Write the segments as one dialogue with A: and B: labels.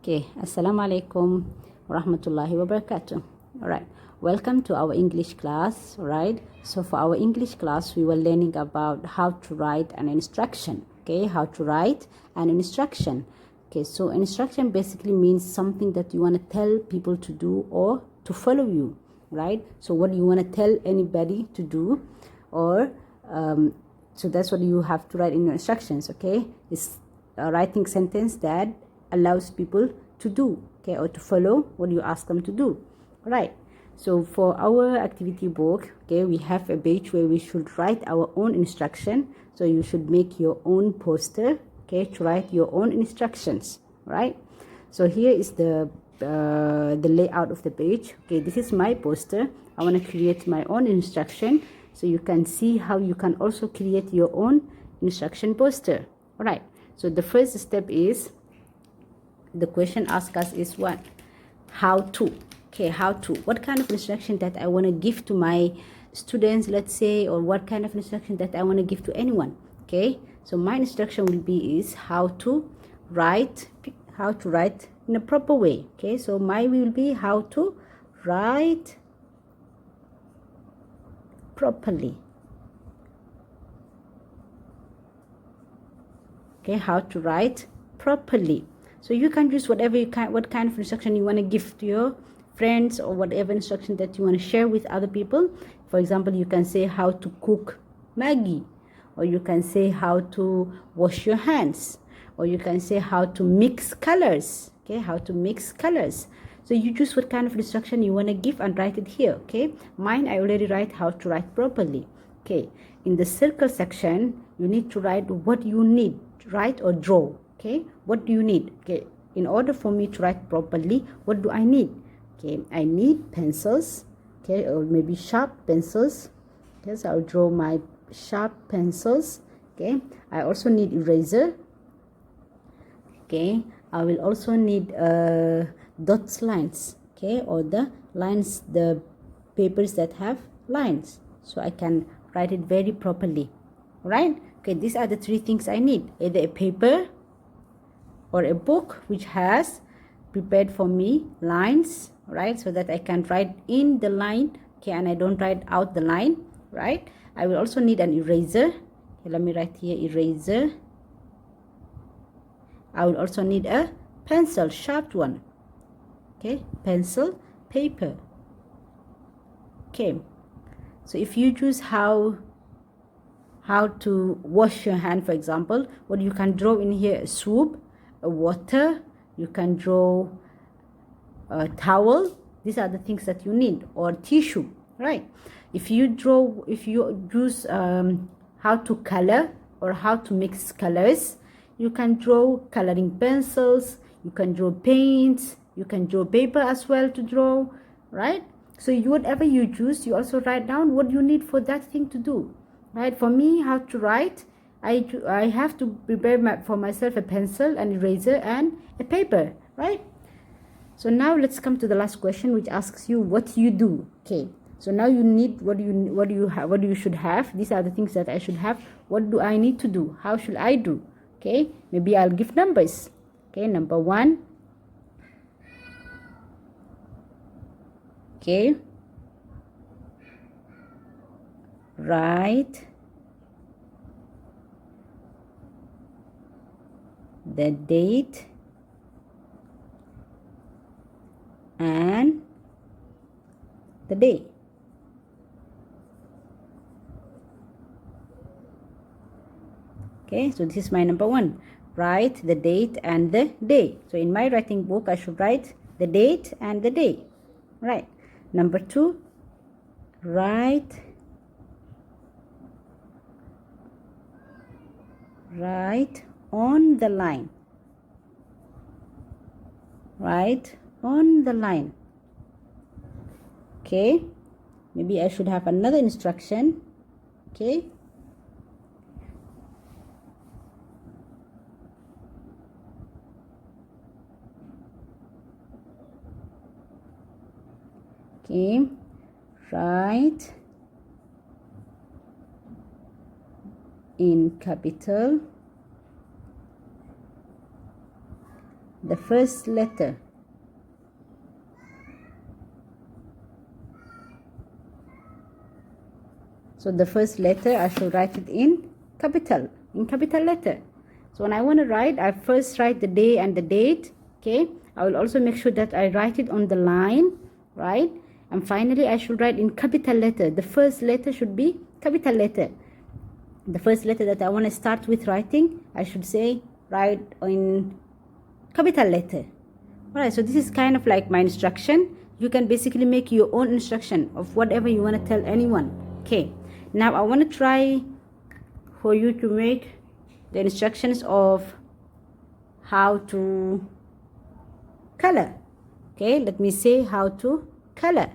A: Okay, Assalamu alaikum warahmatullahi wabarakatuh. All right, welcome to our English class. All right, so for our English class, we were learning about how to write an instruction. Okay, how to write an instruction. Okay, so instruction basically means something that you want to tell people to do or to follow you, right? So what you want to tell anybody to do, or so that's what you have to write in your instructions. Okay, it's a writing sentence that allows people to do, okay, or to follow what you ask them to do. All right, so for our activity book, okay, we have a page where we should write our own instruction. So you should make your own poster, okay, to write your own instructions. Right, so here is the layout of the page. Okay, this is my poster. I want to create my own instruction, so you can see how you can also create your own instruction poster. All right, so the first step is, the question asked us is what? How to. Okay, how to. What kind of instruction that I want to give to my students, let's say, or what kind of instruction that I want to give to anyone. Okay, so my instruction will be is how to write in a proper way. Okay, so my will be how to write properly. Okay, how to write properly. So you can use whatever you can, what kind of instruction you want to give to your friends, or whatever instruction that you want to share with other people. For example, you can say how to cook Maggi, or you can say how to wash your hands, or you can say how to mix colors. Okay, how to mix colors. So you choose what kind of instruction you want to give and write it here. Okay, mine, I already write how to write properly. Okay, in the circle section, you need to write what you need, write or draw. Okay, what do you need? Okay, in order for me to write properly, what do I need? Okay, I need pencils, okay, or maybe sharp pencils. Okay, so I'll draw my sharp pencils. Okay, I also need eraser. Okay, I will also need dots lines. Okay, or the lines, the papers that have lines, so I can write it very properly. Right? Okay, these are the three things I need: either a paper or a book which has prepared for me lines, right, so that I can write in the line, okay, and I don't write out the line. Right, I will also need an eraser. Okay, let me write here eraser. I will also need a pencil, sharp one. Okay, pencil, paper. Okay, so if you choose how to wash your hand, for example, what you can draw in here: a soup, a water, you can draw a towel. These are the things that you need, or tissue. Right, if you use how to color or how to mix colors, you can draw coloring pencils, you can draw paints, you can draw paper as well to draw. Right, so whatever you choose, you also write down what you need for that thing to do. Right, for me, how to write, I have to prepare for myself a pencil, an eraser, and a paper. Right, so now let's come to the last question, which asks you what you do. Okay, so now you need what you should have. These are the things that I should have. What do I need to do? How should I do? Okay, maybe I'll give numbers. Okay, number 1. Okay, write the date and the day. Okay, so this is my number 1. Write the date and the day. So in my writing book, I should write the date and the day. Right. Number 2, write on the line. Write on the line. Okay, maybe I should have another instruction. Okay, write in capital the first letter. So the first letter, I should write it in capital letter. So when I want to write, I first write the day and the date. Okay, I will also make sure that I write it on the line, right? And finally, I should write in capital letter. The first letter should be capital letter. The first letter that I want to start with writing, I should say write in capital letter. Alright, so this is kind of like my instruction. You can basically make your own instruction of whatever you want to tell anyone. Okay, now I want to try for you to make the instructions of how to color. Okay, let me say how to color.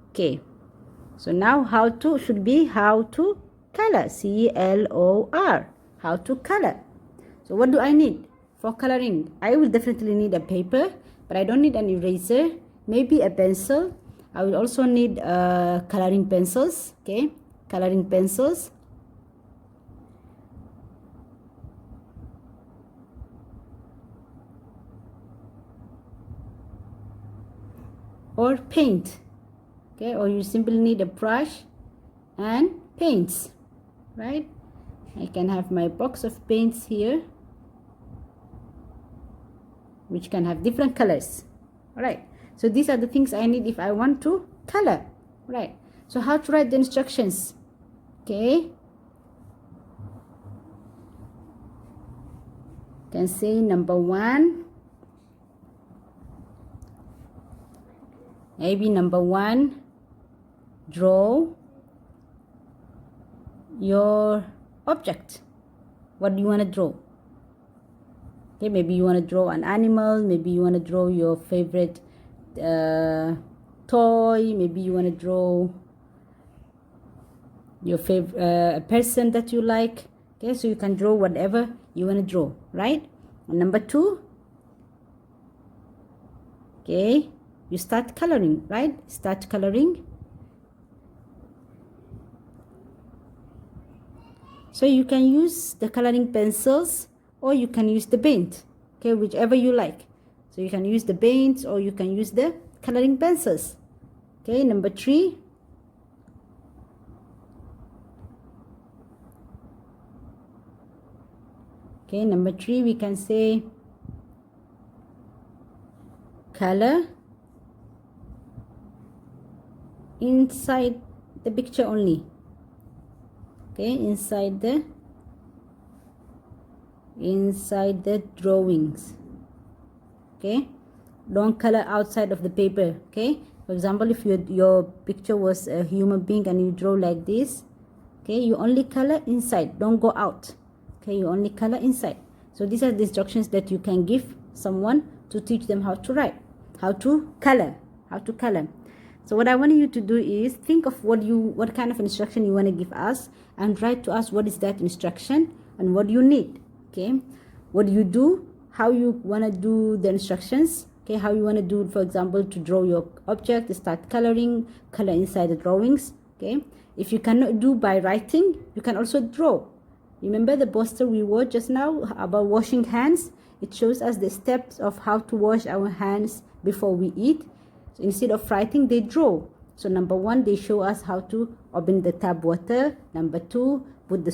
A: Okay, so now how to should be how to color, C-L-O-R, how to color. So what do I need for coloring? I will definitely need a paper, but I don't need an eraser, maybe a pencil. I will also need coloring pencils. Okay, coloring pencils. Or paint. Okay, or you simply need a brush and paints, right? I can have my box of paints here, which can have different colors. All right, so these are the things I need if I want to color. Right, so how to write the instructions? Okay, you can say number 1, maybe number 1, draw your object. What do you want to draw? Okay, maybe you want to draw an animal, maybe you want to draw your favorite toy, maybe you want to draw your favorite person that you like. Okay, so you can draw whatever you want to draw, right? And number 2, okay, you start coloring, right? Start coloring. So you can use the coloring pencils or you can use the paint, okay, whichever you like. So you can use the paints or you can use the coloring pencils. Okay, number 3, okay, number 3 we can say color inside the picture only. Okay, inside the drawings. Okay, don't color outside of the paper. Okay, for example, if your picture was a human being and you draw like this, okay, you only color inside, don't go out. Okay, you only color inside. So these are the instructions that you can give someone to teach them how to write, how to color. So what I want you to do is think of what kind of instruction you want to give us and write to us what is that instruction and what you need. Okay, what do you do, how you want to do the instructions. Okay, how you want to do, for example, to draw your object, start coloring, color inside the drawings. Okay, if you cannot do by writing, you can also draw. Remember the poster we watched just now about washing hands? It shows us the steps of how to wash our hands before we eat. So instead of writing, they draw. So number 1, they show us how to open the tap water. Number 2, put the